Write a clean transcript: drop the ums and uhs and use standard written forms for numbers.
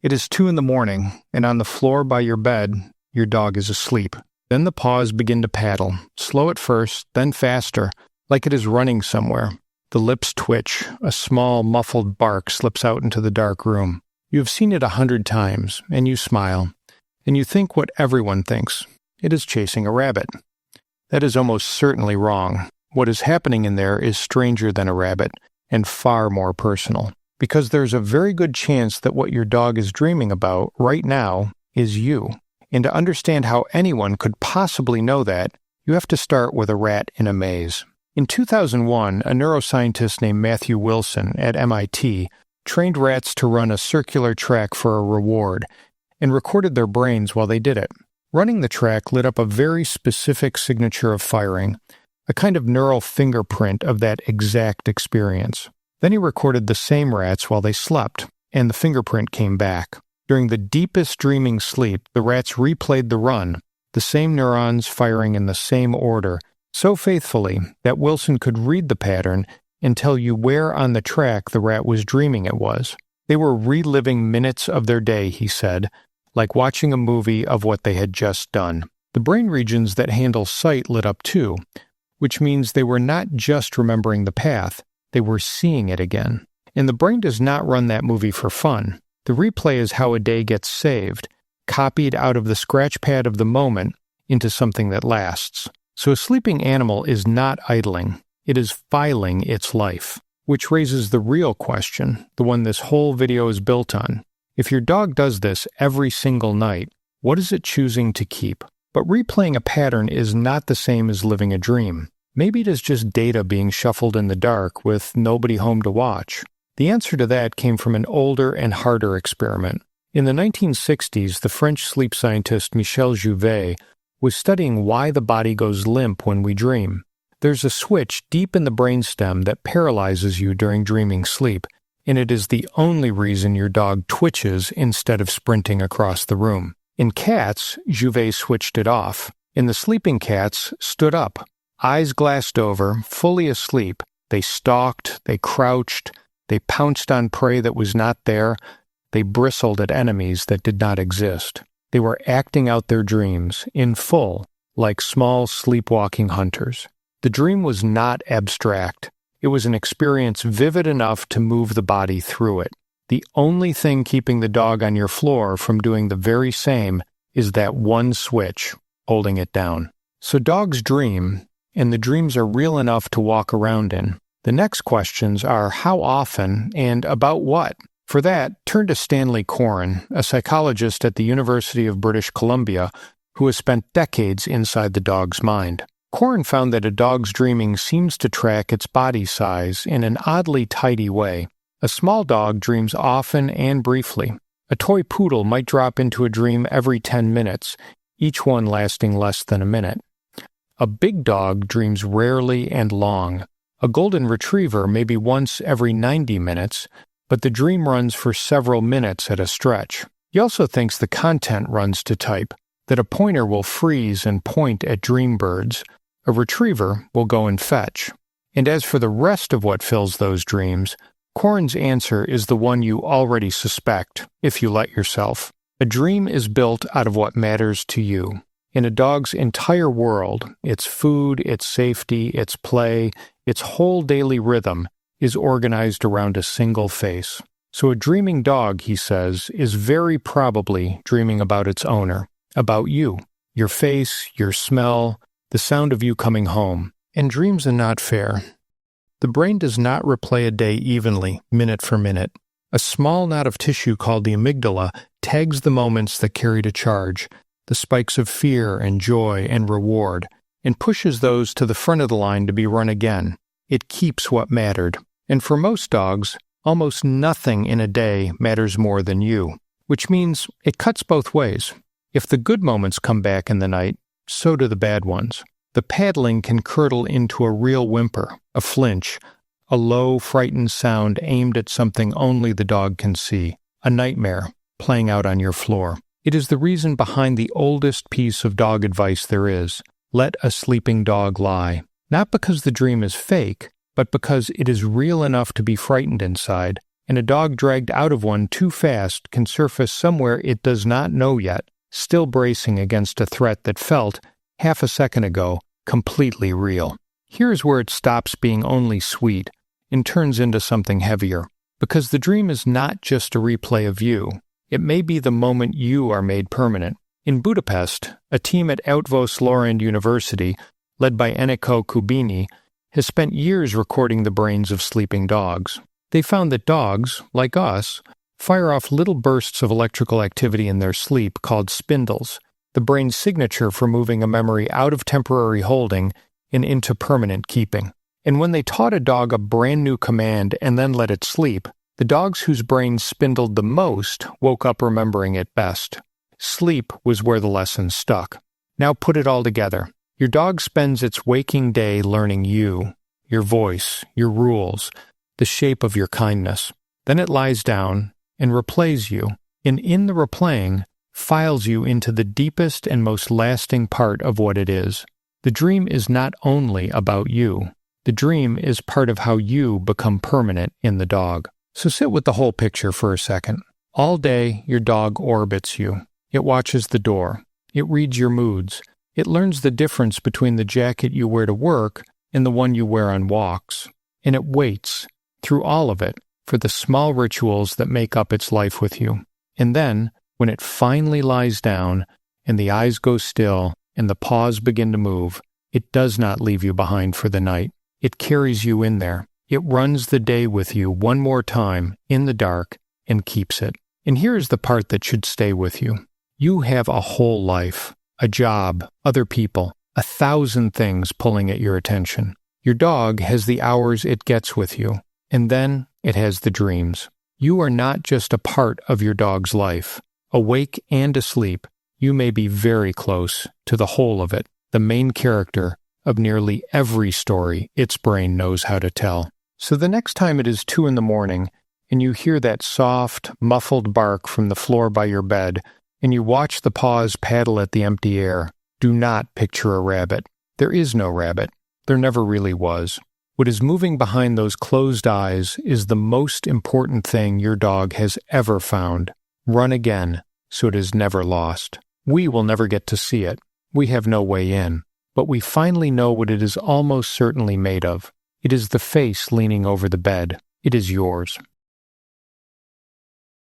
It is 2 in the morning, and on the floor by your bed, your dog is asleep. Then the paws begin to paddle, slow at first, then faster, like it is running somewhere. The lips twitch, a small, muffled bark slips out into the dark room. You have seen it 100 times, and you smile, and you think what everyone thinks. It is chasing a rabbit. That is almost certainly wrong. What is happening in there is stranger than a rabbit, and far more personal. Because there's a very good chance that what your dog is dreaming about right now is you. And to understand how anyone could possibly know that, you have to start with a rat in a maze. In 2001, a neuroscientist named Matthew Wilson at MIT trained rats to run a circular track for a reward and recorded their brains while they did it. Running the track lit up a very specific signature of firing, a kind of neural fingerprint of that exact experience. Then he recorded the same rats while they slept, and the fingerprint came back. During the deepest dreaming sleep, the rats replayed the run, the same neurons firing in the same order, so faithfully that Wilson could read the pattern and tell you where on the track the rat was dreaming it was. They were reliving minutes of their day, he said, like watching a movie of what they had just done. The brain regions that handle sight lit up too, which means they were not just remembering the path, they were seeing it again. And the brain does not run that movie for fun. The replay is how a day gets saved, copied out of the scratch pad of the moment into something that lasts. So a sleeping animal is not idling, it is filing its life, which raises the real question, the one this whole video is built on. If your dog does this every single night, what is it choosing to keep? But replaying a pattern is not the same as living a dream. Maybe it is just data being shuffled in the dark with nobody home to watch. The answer to that came from an older and harder experiment. In the 1960s, the French sleep scientist Michel Jouvet was studying why the body goes limp when we dream. There's a switch deep in the brainstem that paralyzes you during dreaming sleep, and it is the only reason your dog twitches instead of sprinting across the room. In cats, Jouvet switched it off, and the sleeping cats stood up. Eyes glassed over, fully asleep, they stalked, they crouched, they pounced on prey that was not there, they bristled at enemies that did not exist. They were acting out their dreams, in full, like small sleepwalking hunters. The dream was not abstract. It was an experience vivid enough to move the body through it. The only thing keeping the dog on your floor from doing the very same is that one switch, holding it down. So dogs dream, and the dreams are real enough to walk around in. The next questions are how often and about what? For that, turn to Stanley Coren, a psychologist at the University of British Columbia who has spent decades inside the dog's mind. Coren found that a dog's dreaming seems to track its body size in an oddly tidy way. A small dog dreams often and briefly. A toy poodle might drop into a dream every 10 minutes, each one lasting less than a minute. A big dog dreams rarely and long. A golden retriever maybe once every 90 minutes, but the dream runs for several minutes at a stretch. He also thinks the content runs to type, that a pointer will freeze and point at dream birds. A retriever will go and fetch. And as for the rest of what fills those dreams, Coren's answer is the one you already suspect, if you let yourself. A dream is built out of what matters to you. In a dog's entire world, its food, its safety, its play, its whole daily rhythm is organized around a single face. So a dreaming dog, he says, is very probably dreaming about its owner, about you, your face, your smell, the sound of you coming home. And dreams are not fair. The brain does not replay a day evenly, minute for minute. A small knot of tissue called the amygdala tags the moments that carried a charge, the spikes of fear and joy and reward, and pushes those to the front of the line to be run again. It keeps what mattered. And for most dogs, almost nothing in a day matters more than you, which means it cuts both ways. If the good moments come back in the night, so do the bad ones. The paddling can curdle into a real whimper, a flinch, a low, frightened sound aimed at something only the dog can see, a nightmare playing out on your floor. It is the reason behind the oldest piece of dog advice there is, let a sleeping dog lie. Not because the dream is fake, but because it is real enough to be frightened inside, and a dog dragged out of one too fast can surface somewhere it does not know yet, still bracing against a threat that felt, half a second ago, completely real. Here's where it stops being only sweet and turns into something heavier, because the dream is not just a replay of you. It may be the moment you are made permanent. In Budapest, a team at Eötvös Loránd University, led by Enrico Kubini, has spent years recording the brains of sleeping dogs. They found that dogs, like us, fire off little bursts of electrical activity in their sleep called spindles, the brain's signature for moving a memory out of temporary holding and into permanent keeping. And when they taught a dog a brand new command and then let it sleep, the dogs whose brains spindled the most woke up remembering it best. Sleep was where the lesson stuck. Now put it all together. Your dog spends its waking day learning you, your voice, your rules, the shape of your kindness. Then it lies down and replays you, and in the replaying, files you into the deepest and most lasting part of what it is. The dream is not only about you. The dream is part of how you become permanent in the dog. So sit with the whole picture for a second. All day, your dog orbits you. It watches the door. It reads your moods. It learns the difference between the jacket you wear to work and the one you wear on walks. And it waits, through all of it, for the small rituals that make up its life with you. And then, when it finally lies down, and the eyes go still, and the paws begin to move, it does not leave you behind for the night. It carries you in there. It runs the day with you one more time, in the dark, and keeps it. And here is the part that should stay with you. You have a whole life, a job, other people, 1,000 things pulling at your attention. Your dog has the hours it gets with you, and then it has the dreams. You are not just a part of your dog's life. Awake and asleep, you may be very close to the whole of it, the main character of nearly every story its brain knows how to tell. So the next time it is 2 a.m, and you hear that soft, muffled bark from the floor by your bed, and you watch the paws paddle at the empty air, do not picture a rabbit. There is no rabbit. There never really was. What is moving behind those closed eyes is the most important thing your dog has ever found. Run again, so it is never lost. We will never get to see it. We have no way in. But we finally know what it is almost certainly made of. It is the face leaning over the bed. It is yours.